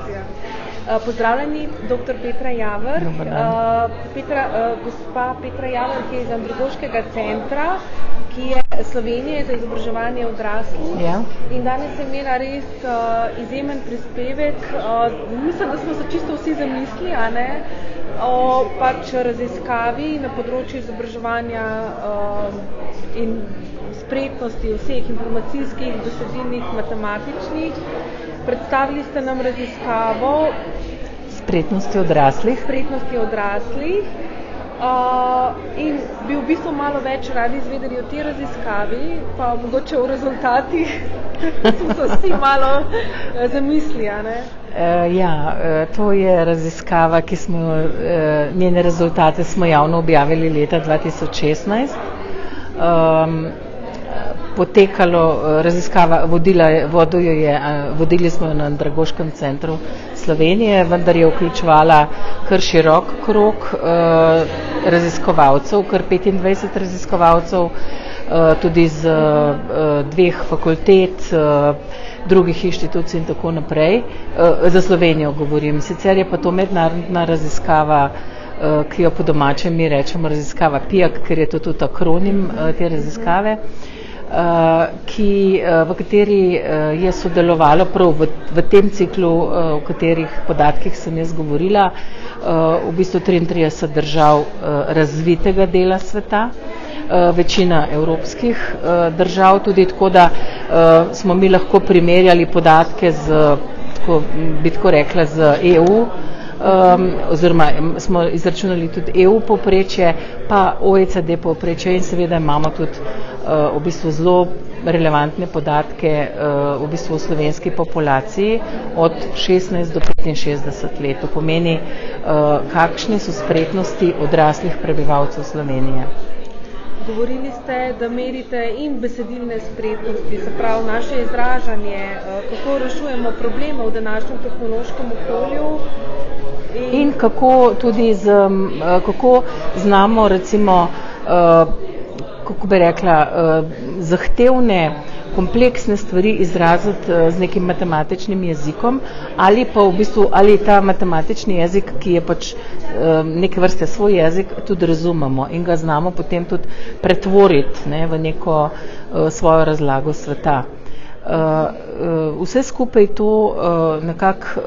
komunikacija. Pozdravljeni, dr. Petra Javrh. Gospa Petra Javrh je iz Andragoškega centra, ki je Slovenije za izobraževanje odraslih. Ja. In danes je imela res izjemen prispevek. Mislim, da smo se čisto vsi zamislili, a ne? O pač raziskavi na področju izobraževanja in spretnosti vseh informacijskih, besedilnih, matematičnih. Predstavili ste nam raziskavo spretnosti odraslih. In bi v bistvu malo več radi izvedeli o tej raziskavi, pa mogoče o rezultatih. Smo se vsi malo zamislili, a ne? To je raziskava, ki smo, njene rezultate smo javno objavili leta 2016. Potekalo raziskava, vodili smo jo na Andragoškem centru Slovenije, vendar je vključevala kar širok krog raziskovalcev, kar 25 raziskovalcev, tudi z 2 fakultet, drugih inštitucij in tako naprej. Za Slovenijo govorim. Sicer je pa to mednarodna raziskava, ki jo po domače mi rečemo raziskava PIAAC, ker je to tudi akronim te raziskave, v kateri je sodelovalo prav v tem ciklu, o katerih podatkih sem jaz govorila, v bistvu 33 držav razvitega dela sveta, večina evropskih držav, tudi tako, da smo mi lahko primerjali podatke z, bi tako rekla, z EU, oziroma smo izračunali tudi EU povprečje, pa OECD povprečje in seveda imamo tudi v bistvu zelo relevantne podatke v bistvu v slovenski populaciji od 16 do 65 let. To pomeni, kakšne so spretnosti odraslih prebivalcev Slovenije. Govorili ste, da merite in besedilne spretnosti, se pravi naše izražanje, kako rešujemo probleme v današnjem tehnološkem okolju. In kako tudi kako znamo recimo, kako bi rekla, zahtevne, kompleksne stvari izraziti z nekim matematičnim jezikom, ali pa v bistvu, ali ta matematični jezik, ki je pač neke vrste svoj jezik, tudi razumemo in ga znamo potem tudi pretvoriti, ne, v neko svojo razlago sveta. Vse skupaj to nekako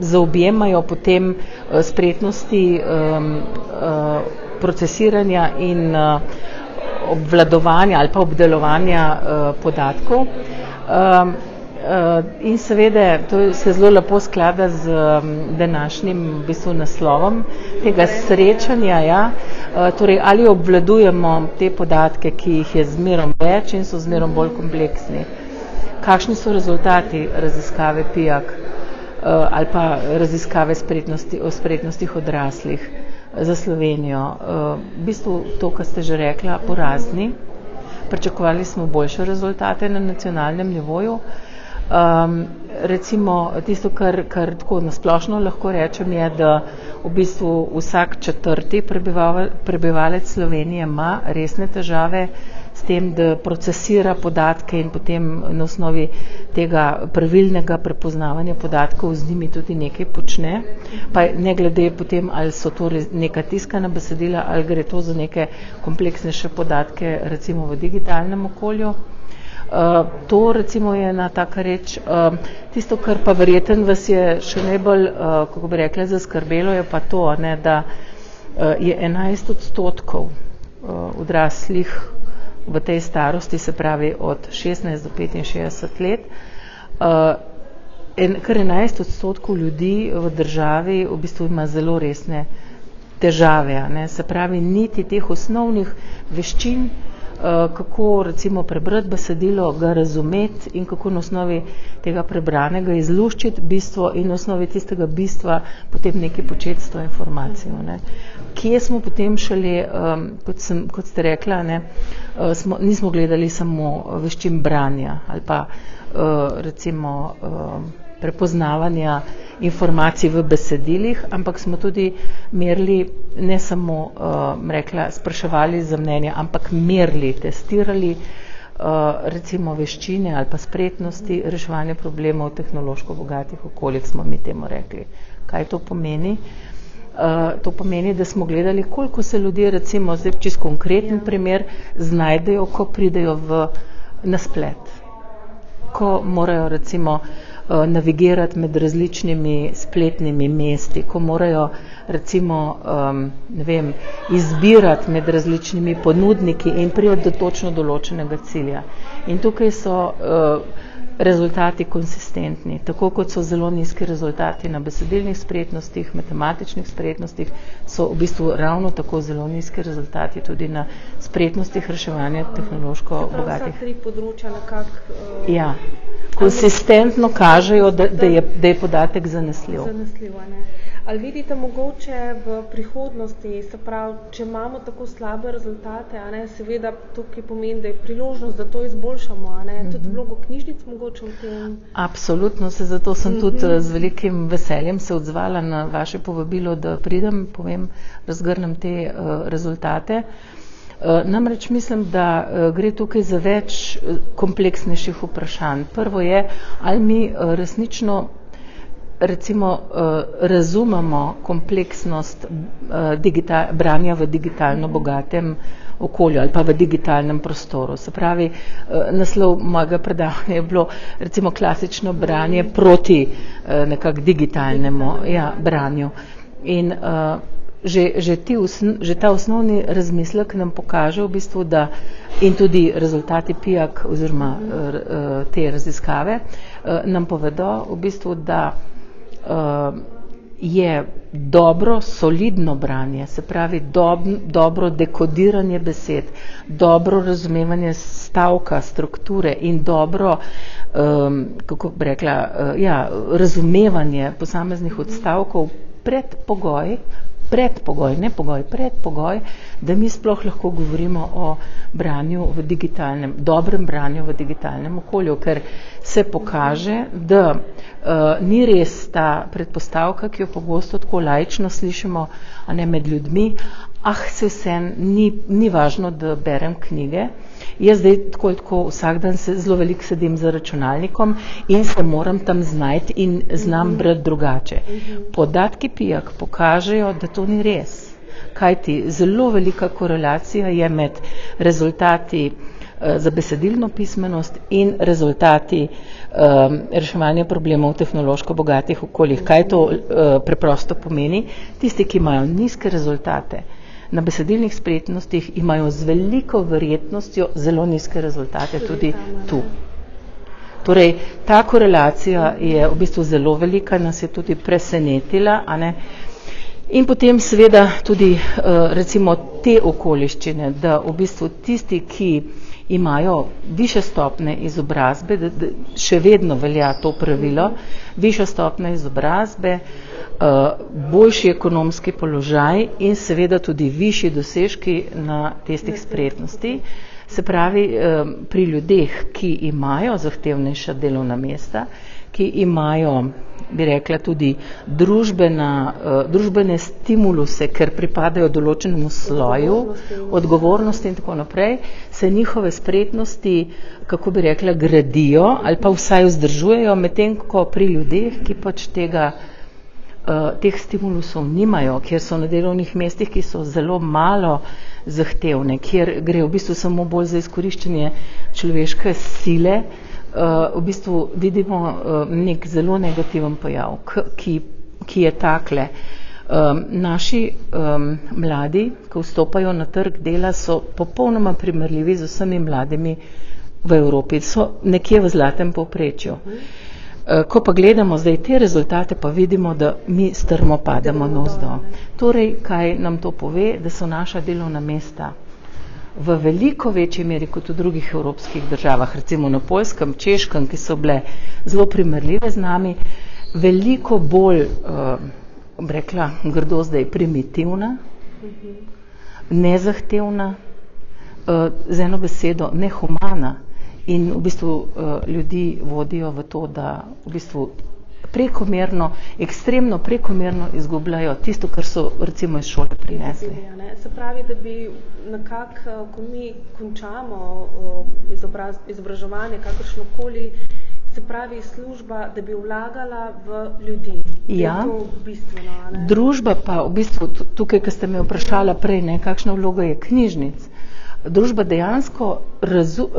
zaobjemajo potem spretnosti procesiranja in obvladovanja ali pa obdelovanja podatkov. In seveda to se zelo lepo sklada z današnjim v bistvu naslovom tega srečanja, torej ali obvladujemo te podatke, ki jih je zmerom več in so zmerom bolj kompleksni. Kakšni so rezultati raziskave PIAAC ali pa raziskave o spretnostih odraslih za Slovenijo? V bistvu to, kar ste že rekla, porazni. Pričakovali smo boljše rezultate na nacionalnem nivoju. Recimo tisto, kar tako nasplošno lahko rečem, je, da v bistvu vsak 4. prebivalec Slovenije ima resne težave s tem, da procesira podatke in potem na osnovi tega pravilnega prepoznavanja podatkov z njimi tudi nekaj počne. Pa ne glede potem, ali so to neka tiskana besedila, ali gre to za neke kompleksnejše podatke, recimo v digitalnem okolju. To recimo je ena taka reč. Tisto, kar pa verjetno vas je še najbolj, kako bi rekla, zaskrbelo, je pa to, ne, da je 11% odraslih v tej starosti, se pravi od 16 do 65 let, kar 11% ljudi v državi v bistvu ima zelo resne težave, ne, se pravi niti teh osnovnih veščin, kako recimo prebrati besedilo, ga razumeti in kako na osnovi tega prebranega izluščiti bistvo in na osnovi tistega bistva potem nekaj početi s to informacijo. Ne. Kje smo potem šele, kot ste rekla, ne, nismo gledali samo veščin branja ali pa recimo prepoznavanja informacij v besedilih, ampak smo tudi merili, ne samo spraševali za mnenje, ampak merili, testirali recimo veščine ali pa spretnosti reševanja problemov v tehnološko bogatih okoljih, smo mi temu rekli. Kaj to pomeni? To pomeni, da smo gledali, koliko se ljudje, recimo, zdaj čisto konkreten primer, znajdejo, ko pridejo na splet. Ko morajo, recimo, navigirati med različnimi spletnimi mesti, ko morajo, recimo, izbirati med različnimi ponudniki in priti do točno določenega cilja. In tukaj so rezultati konsistentni, tako kot so zelo nizki rezultati na besedilnih spretnostih, matematičnih spretnostih, so v bistvu ravno tako zelo nizki rezultati tudi na spretnostih reševanja tehnološko bogatih. Vsa tri področja nekako... Ja, konsistentno kažejo, da je podatek zanesljiv. Ali vidite mogoče v prihodnosti, se pravi, če imamo tako slabe rezultate, seveda tukaj pomeni, da je priložnost, da to izboljšamo, tudi vlogo knjižnic mogoče v tem? Absolutno, zato sem tudi z velikim veseljem se odzvala na vaše povabilo, da pridem, razgrnem te rezultate. Namreč mislim, da gre tukaj za več kompleksnejših vprašanj. Prvo je, ali mi resnično razumemo kompleksnost branja v digitalno bogatem okolju ali pa v digitalnem prostoru. Se pravi, naslov mojega predavanja je bilo recimo klasično branje proti nekako digitalnemu branju. In že ta osnovni razmislek nam pokaže v bistvu, da in tudi rezultati PIAAC oziroma te raziskave nam povedo v bistvu, da je dobro, solidno branje, se pravi dobro dekodiranje besed, dobro razumevanje stavka, strukture in dobro, kako bi rekla, razumevanje posameznih odstavkov predpogoj, da mi sploh lahko govorimo o branju v digitalnem, dobrem branju v digitalnem okolju, ker se pokaže, da ni res ta predpostavka, ki jo pogosto tako laično slišimo, a ne med ljudmi, se vsem ni važno, da berem knjige. Jaz zdaj tako vsak dan zelo veliko sedim za računalnikom in se moram tam znajti in znam brati drugače. Podatki PIAAC pokažejo, da to ni res. Kajti zelo velika korelacija je med rezultati za besedilno pismenost in rezultati reševanja problemov v tehnološko bogatih okoljih. Kaj to preprosto pomeni? Tisti, ki imajo nizke rezultate na besedilnih spretnostih, imajo z veliko verjetnostjo zelo nizke rezultate tudi tu. Torej, ta korelacija je v bistvu zelo velika, nas je tudi presenetila, in potem seveda tudi recimo te okoliščine, da v bistvu tisti, ki imajo više stopne izobrazbe, da še vedno velja to pravilo, više stopne izobrazbe, boljši ekonomski položaj in seveda tudi višji dosežki na testih spretnosti. Se pravi, pri ljudeh, ki imajo zahtevnejša delovna mesta, ki imajo, bi rekla, tudi družbene stimuluse, ker pripadajo določenemu sloju, odgovornosti in tako naprej, se njihove spretnosti, kako bi rekla, gradijo ali pa vsaj vzdržujejo, medtem ko pri ljudeh, ki pač teh stimulusov nimajo, kjer so na delovnih mestih, ki so zelo malo zahtevne, kjer gre v bistvu samo bolj za izkoriščanje človeške sile, v bistvu vidimo nek zelo negativen pojav, ki je takle. Naši mladi, ko vstopajo na trg dela, so popolnoma primerljivi z vsemi mladimi v Evropi, so nekje v zlatem povprečju. Ko pa gledamo zdaj te rezultate, pa vidimo, da mi strmo pademo navzdol. Torej, kaj nam to pove? Da so naša delovna mesta v veliko večji meri kot v drugih evropskih državah, recimo na Poljskem, Češkem, ki so bile zelo primerljive z nami, veliko bolj, rekla, grdo zdaj, primitivna, nezahtevna, z eno besedo nehumana. In v bistvu ljudi vodijo v to, da v bistvu prekomerno, ekstremno prekomerno izgubljajo tisto, kar so recimo iz šole prinesli. Se pravi, da bi nekako, ko mi končamo izobraževanje, kakršnokoli, se pravi služba, da bi vlagala v ljudi. Ja. Je to bistveno, ne? Družba pa v bistvu, tukaj, ko ste me vprašala prej, ne, kakšna vloga je knjižnic. Družba dejansko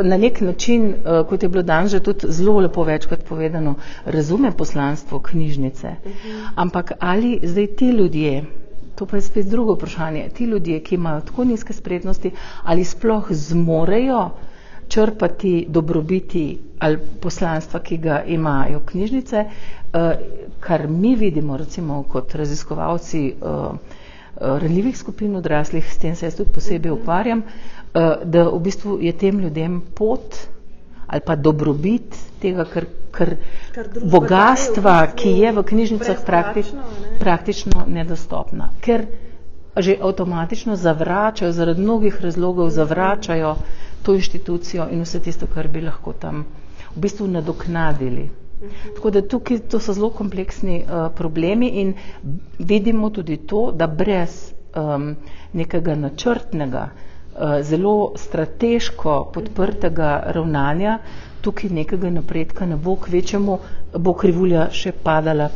na nek način, kot je bilo danes že tudi zelo lepo večkrat povedano, razume poslanstvo knjižnice. Ampak ali zdaj ti ljudje, to pa je spet drugo vprašanje, ti ljudje, ki imajo tako nizke spretnosti, ali sploh zmorejo črpati dobrobiti ali poslanstva, ki ga imajo knjižnice, kar mi vidimo recimo kot raziskovalci ranljivih skupin odraslih, s tem se jaz tudi posebej ukvarjam, da v bistvu je tem ljudem pot ali pa dobrobit tega, kar bogatstva, ki je v knjižnicah praktično nedostopna. Ker že avtomatično zavračajo, zaradi mnogih razlogov zavračajo to inštitucijo in vse tisto, kar bi lahko tam v bistvu nadoknadili. Tako da tukaj to so zelo kompleksni problemi in vidimo tudi to, da brez nekega načrtnega, zelo strateško podprtega ravnanja tukaj nekega napredka ne bo, kvečemu bo krivulja še padala,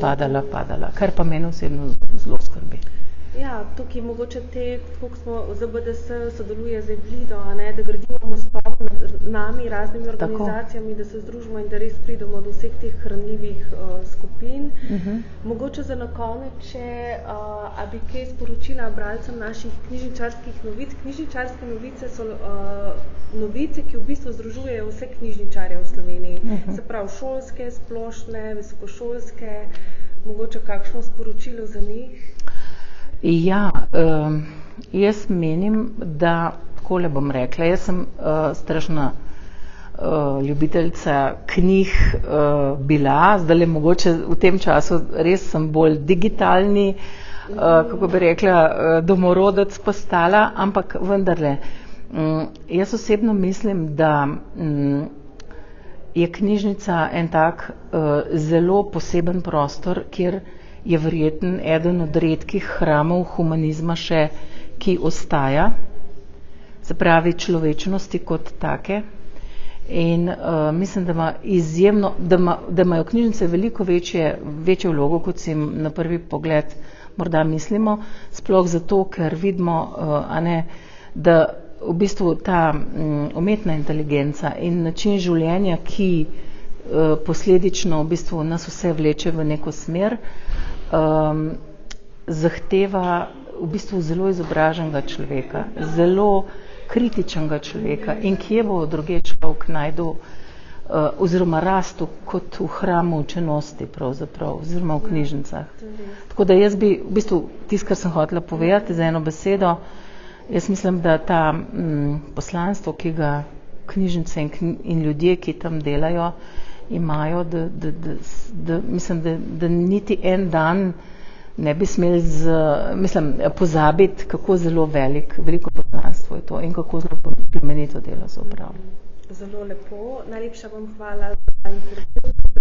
kar pa mene osebno zelo skrbi. Ja, tukaj mogoče kako smo ZBDS sodeluje z Evlido, da gradimo mostove med nami, raznimi organizacijami, da se združimo in da res pridemo do vseh teh hranljivih skupin. Mogoče za na konec, a bi kaj sporočila bralcem naših knjižničarskih novic. Knjižničarske novice so novice, ki v bistvu združujejo vse knjižničarje v Sloveniji. Se pravi šolske, splošne, visokošolske, mogoče kakšno sporočilo za njih? Ja, jaz menim, da, takole bom rekla, jaz sem strašna ljubiteljca knjig bila, zdajle mogoče v tem času res sem bolj digitalni, kako bi rekla, domorodec postala, ampak vendarle, jaz osebno mislim, da je knjižnica en tak zelo poseben prostor, kjer je verjeten eden od redkih hramov humanizma še, ki ostaja, se pravi človečnosti kot take. In mislim, da ima izjemno, da imajo knjižnice veliko večjo vlogo, kot si na prvi pogled morda mislimo, sploh zato, ker vidimo, da v bistvu ta umetna inteligenca in način življenja, ki posledično v bistvu nas vse vleče v neko smer, zahteva v bistvu zelo izobraženega človeka, zelo kritičnega človeka in kje bo druge človek najdel oziroma rastu kot v hramu učenosti pravzaprav, oziroma v knjižnicah. Tako da jaz bi v bistvu tisto, kar sem hotela povedati z eno besedo, jaz mislim, da ta poslanstvo, ki ga knjižnice in ljudje, ki tam delajo, imajo, mislim, da niti en dan ne bi smeli pozabiti, kako zelo veliko poslanstvo je to in kako zelo plemenito delo se opravlja. Zelo lepo. Najlepša vam hvala za intervju.